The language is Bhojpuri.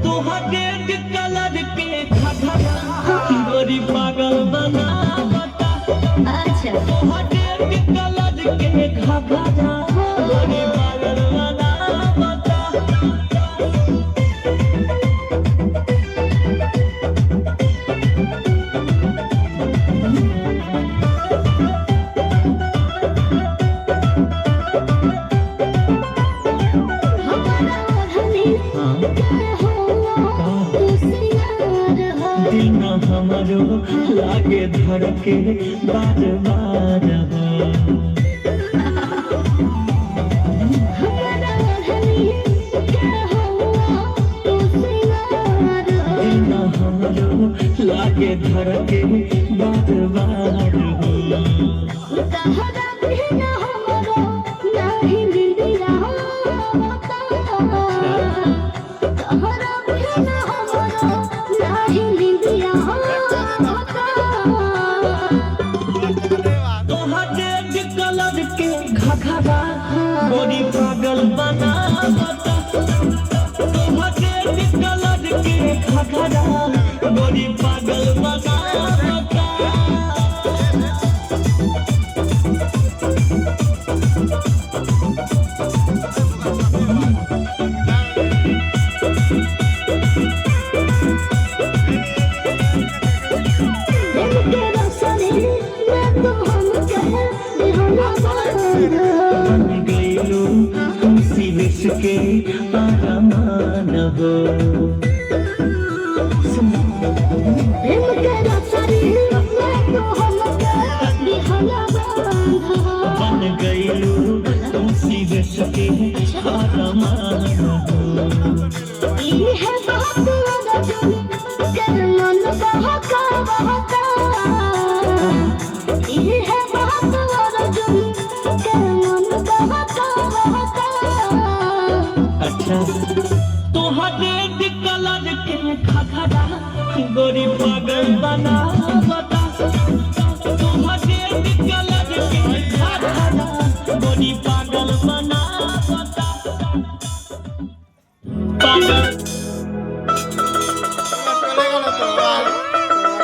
तोहके कलर के घघरा गोरी पागल बना बता। अच्छा तोहके कलर के घघरा गोरी पागल बना बता। दिल न हमारो लागे धड़के बार बार दिल न हमारो लागे धड़के बार बार तोहके कलर के घघरा गोरी पागल बना बता। तोहके कलर के घघरा गोरी पागल बना बता। बन गईलो तुमसी विश के आरमान हो। बन गईलो तुमसी विश के आरमान हो। अच्छा तोहके कलर के घघरा गोरी पागल बना